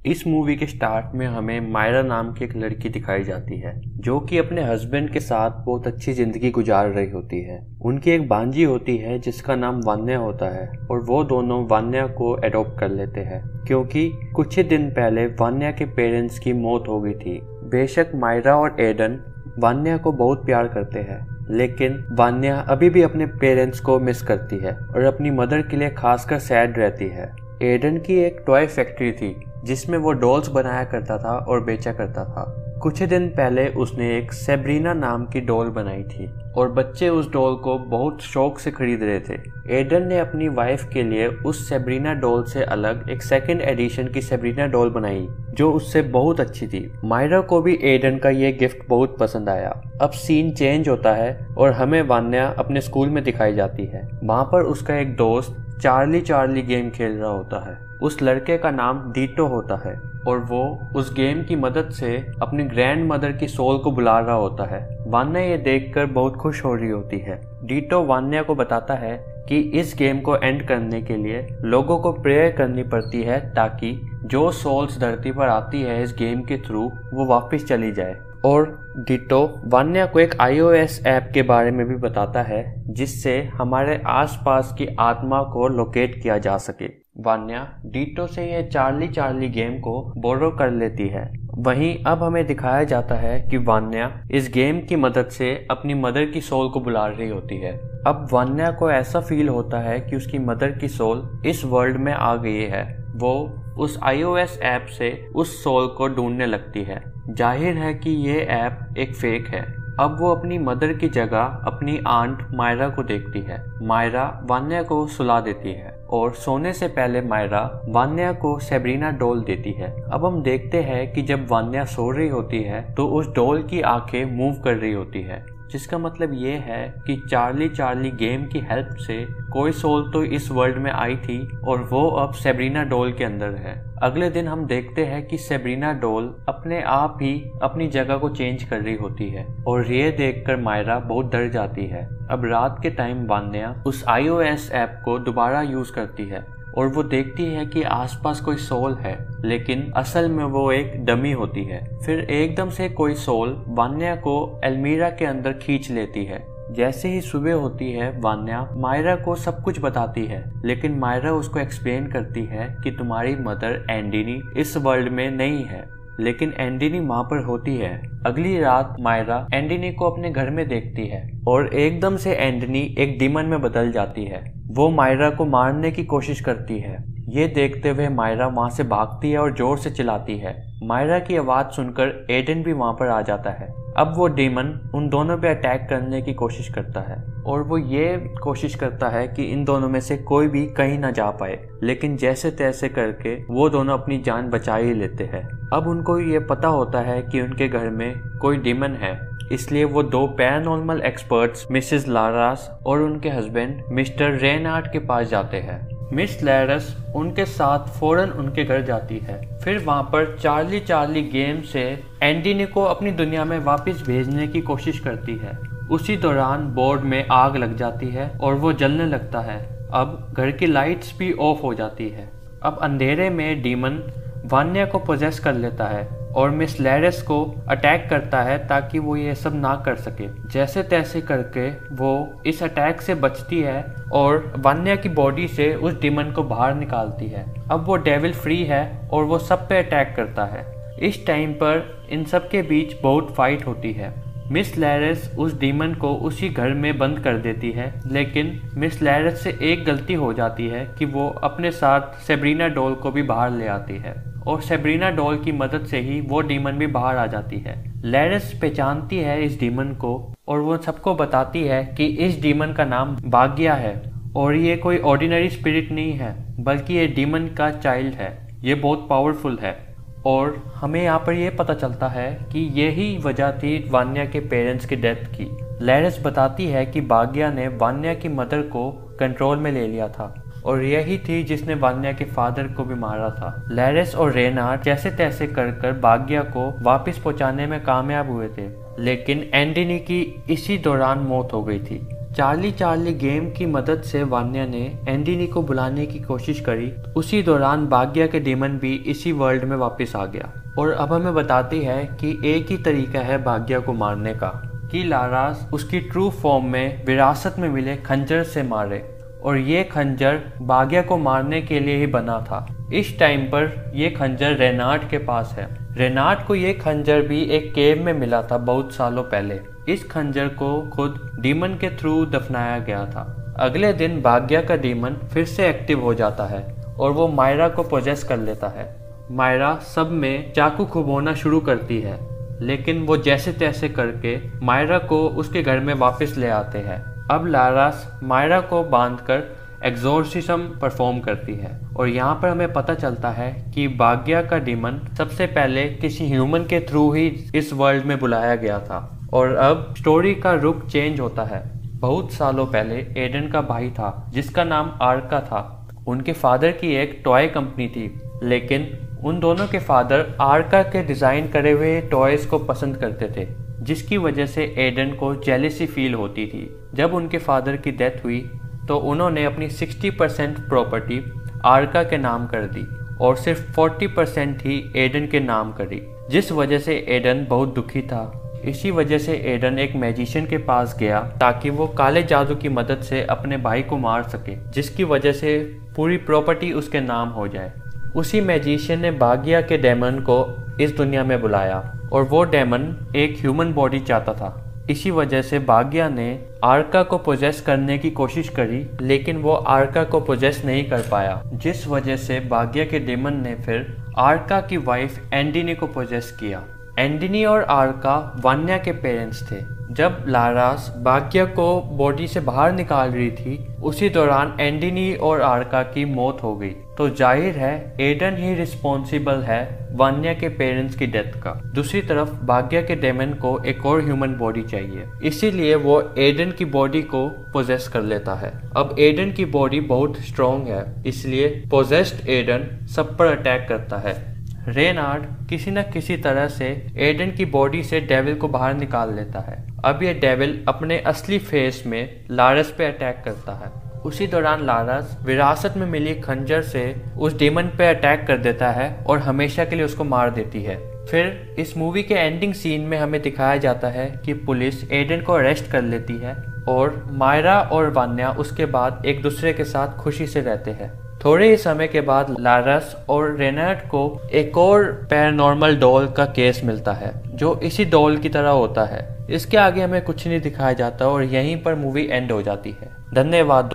इस मूवी के स्टार्ट में हमें मायरा नाम की एक लड़की दिखाई जाती है जो कि अपने हस्बैंड के साथ बहुत अच्छी जिंदगी गुजार रही होती है। उनकी एक भांजी होती है जिसका नाम वान्या होता है और वो दोनों वान्या को अडॉप्ट कर लेते हैं क्योंकि कुछ ही दिन पहले वान्या के पेरेंट्स की मौत हो गई थी। बेशक मायरा और एडन वान्या को बहुत प्यार करते हैं, लेकिन वान्या अभी भी अपने पेरेंट्स को मिस करती है और अपनी मदर के लिए खासकर सैड रहती है। एडन की एक टॉय फैक्ट्री थी जिसमें वो डॉल्स बनाया करता था और बेचा करता था। कुछ ही दिन पहले उसने एक सेब्रीना नाम की डॉल बनाई थी और बच्चे उस डॉल को बहुत शौक से खरीद रहे थे। एडन ने अपनी वाइफ के लिए उस सेब्रीना डॉल से अलग एक सेकंड एडिशन की सेब्रीना डॉल बनाई जो उससे बहुत अच्छी थी। मायरा को भी एडन का ये गिफ्ट बहुत पसंद आया। अब सीन चेंज होता है और हमें वान्या अपने स्कूल में दिखाई जाती है। वहाँ पर उसका एक दोस्त चार्ली गेम खेल रहा होता है। उस लड़के का नाम डीटो होता है और वो उस गेम की मदद से अपनी ग्रैंड मदर की सोल को बुला रहा होता है। वान्या ये देखकर बहुत खुश हो रही होती है। डीटो वान्या को बताता है कि इस गेम को एंड करने के लिए लोगों को प्रेयर करनी पड़ती है ताकि जो सोल्स धरती पर आती है इस गेम के थ्रू वो वापस चली जाए। और डीटो वान्या को एक iOS ऐप के बारे में भी बताता है जिससे हमारे आसपास की आत्मा को लोकेट किया जा सके। वान्या डीटो से ये चार्ली गेम को बोरो कर लेती है। वहीं अब हमें दिखाया जाता है कि वान्या इस गेम की मदद से अपनी मदर की सोल को बुला रही होती है। अब वान्या को ऐसा फील होता है कि उसकी मदर की सोल इस वर्ल्ड में आ गई है। वो उस iOS ऐप से उस सोल को ढूंढने लगती है। जाहिर है कि ये ऐप एक फेक है। अब वो अपनी मदर की जगह अपनी आंट मायरा को देखती है। मायरा वान्या को सुला देती है और सोने से पहले मायरा वान्या को सेब्रीना डॉल देती है। अब हम देखते हैं कि जब वान्या सो रही होती है तो उस डॉल की आंखें मूव कर रही होती है, जिसका मतलब ये है कि चार्ली गेम की हेल्प से कोई सोल तो इस वर्ल्ड में आई थी और वो अब सेब्रीना डॉल के अंदर है। अगले दिन हम देखते हैं कि सेब्रीना डॉल अपने आप ही अपनी जगह को चेंज कर रही होती है और ये देखकर मायरा बहुत डर जाती है। अब रात के टाइम वान्या उस iOS ऐप को दोबारा यूज करती है और वो देखती है कि आसपास कोई सोल है, लेकिन असल में वो एक डमी होती है। फिर एकदम से कोई सोल वान्या को एल्मीरा के अंदर खींच लेती है। जैसे ही सुबह होती है वान्या मायरा को सब कुछ बताती है, लेकिन मायरा उसको एक्सप्लेन करती है कि तुम्हारी मदर एंडिनी इस वर्ल्ड में नहीं है, लेकिन एंडिनी वहाँ पर होती है। अगली रात मायरा एंडिनी को अपने घर में देखती है और एकदम से एंडिनी एक डीमन में बदल जाती है। वो मायरा को मारने की कोशिश करती है। ये देखते हुए मायरा वहाँ से भागती है और जोर से चिल्लाती है। मायरा की आवाज़ सुनकर एडन भी वहाँ पर आ जाता है। अब वो डीमन उन दोनों पे अटैक करने की कोशिश करता है और वो ये कोशिश करता है कि इन दोनों में से कोई भी कहीं ना जा पाए, लेकिन जैसे तैसे करके वो दोनों अपनी जान बचा ही लेते हैं। अब उनको ये पता होता है कि उनके घर में कोई डीमन है, इसलिए वो दो पैरानॉर्मल एक्सपर्ट्स मिसेस लारास और उनके हस्बैंड मिस्टर रेनार्ड के पास जाते हैं। मिस लैरस उनके साथ फौरन उनके घर जाती है। फिर वहाँ पर चार्ली गेम से एंडिनी को अपनी दुनिया में वापस भेजने की कोशिश करती है। उसी दौरान बोर्ड में आग लग जाती है और वो जलने लगता है। अब घर की लाइट्स भी ऑफ हो जाती है। अब अंधेरे में डीमन वान्या को पोजेस कर लेता है और मिस लैरस को अटैक करता है ताकि वो ये सब ना कर सके। जैसे तैसे करके वो इस अटैक से बचती है और वान्या की बॉडी से उस डीमन को बाहर निकालती है। अब वो डेविल फ्री है और वो सब पे अटैक करता है। इस टाइम पर इन सब के बीच बहुत फाइट होती है। मिस लैरस उस डीमन को उसी घर में बंद कर देती है, लेकिन मिस लैरस से एक गलती हो जाती है कि वो अपने साथ सेब्रीना डॉल को भी बाहर ले आती है और सेब्रीना डॉल की मदद से ही वो डीमन भी बाहर आ जाती है। लैरस पहचानती है इस डीमन को और वो सबको बताती है कि इस डीमन का नाम भाग्या है और ये कोई ऑर्डिनरी स्पिरिट नहीं है, बल्कि ये डीमन का चाइल्ड है। ये बहुत पावरफुल है और हमें यहाँ पर यह पता चलता है कि यही वजह थी वान्या के पेरेंट्स की डेथ की। लैरस बताती है कि भाग्या ने वान्या की मदर को कंट्रोल में ले लिया था और यही थी जिसने वान्या के फादर को भी मारा था। लैरस और रेनार्ड जैसे तैसे कर भाग्या को वापस पहुंचाने में कामयाब हुए थे, लेकिन एंडिनी की इसी दौरान मौत हो गई थी। चार्ली चार्ली गेम की मदद से वान्या ने एंडिनी को बुलाने की कोशिश करी। उसी दौरान भाग्या के डेमन भी इसी वर्ल्ड में वापस आ गया और अब हमें बताती है कि एक ही तरीका है भाग्या को मारने का, कि लारास उसकी ट्रू फॉर्म में विरासत में मिले खंजर से मारे, और ये खंजर भाग्या को मारने के लिए ही बना था। इस टाइम पर ये खंजर रेनार्ड के पास है। रेनार्ड को ये खंजर भी एक केव में मिला था बहुत सालों पहले। इस खंजर को खुद डीमन के थ्रू दफनाया गया था। अगले दिन भाग्या का डीमन फिर से एक्टिव हो जाता है और वो मायरा को पोजेस कर लेता है। मायरा सब में चाकू खुबोना शुरू करती है, लेकिन वो जैसे तैसे करके मायरा को उसके घर में वापस ले आते हैं। अब लारास मायरा को बांधकर एक्सोर्सिज्म परफॉर्म करती है और यहाँ पर हमें पता चलता है कि भाग्या का डीमन सबसे पहले किसी ह्यूमन के थ्रू ही इस वर्ल्ड में बुलाया गया था। और अब स्टोरी का रुख चेंज होता है। बहुत सालों पहले एडन का भाई था जिसका नाम आर्का था। उनके फादर की एक टॉय कंपनी थी, लेकिन उन दोनों के फादर आर्का के डिजाइन करे हुए टॉयज को पसंद करते थे, जिसकी वजह से एडन को जेलसी फील होती थी। जब उनके फादर की डेथ हुई तो उन्होंने अपनी 60% प्रॉपर्टी आर्का के नाम कर दी और सिर्फ 40% ही एडन के नाम करी, जिस वजह से एडन बहुत दुखी था। इसी वजह से एडन एक मैजिशियन के पास गया ताकि वो काले जादू की मदद से अपने भाई को मार सके, जिसकी वजह से पूरी प्रॉपर्टी उसके नाम हो जाए। उसी मैजिशियन ने भाग्या के डेमन को इस दुनिया में बुलाया और वो डेमन एक ह्यूमन बॉडी चाहता था। इसी वजह से भाग्या ने आर्का को पोजेस करने की कोशिश करी, लेकिन वो आर्का को पोजेस नहीं कर पाया, जिस वजह से भाग्या के डेमन ने फिर आर्का की वाइफ एंडिनी को पोजेस किया। एंडिनी और आर्का वान्या के पेरेंट्स थे। जब लारास भाग्या को बॉडी से बाहर निकाल रही थी, उसी दौरान एंडिनी और आर्का की मौत हो गई। तो जाहिर है एडन ही रिस्पॉन्सिबल है वान्या के पेरेंट्स की डेथ का। दूसरी तरफ भाग्या के डेमन को एक और ह्यूमन बॉडी चाहिए, इसीलिए वो एडन की बॉडी को पोजेस कर लेता है। अब एडन की बॉडी बहुत स्ट्रॉन्ग है, इसलिए पोजेस्ड एडन सब पर अटैक करता है। रेनार्ड किसी न किसी तरह से एडन की बॉडी से डेविल को बाहर निकाल लेता है। अब ये डेविल अपने असली फेस में लारस पे अटैक करता है। उसी दौरान लारस विरासत में मिली खंजर से उस डेमन पे अटैक कर देता है और हमेशा के लिए उसको मार देती है। फिर इस मूवी के एंडिंग सीन में हमें दिखाया जाता है कि पुलिस एडन को अरेस्ट कर लेती है और मायरा और वान्या उसके बाद एक दूसरे के साथ खुशी से रहते हैं। थोड़े ही समय के बाद लारस और रेनार्ड को एक और पैरानॉर्मल डॉल का केस मिलता है जो इसी डॉल की तरह होता है। इसके आगे हमें कुछ नहीं दिखाया जाता और यहीं पर मूवी एंड हो जाती है। धन्यवाद।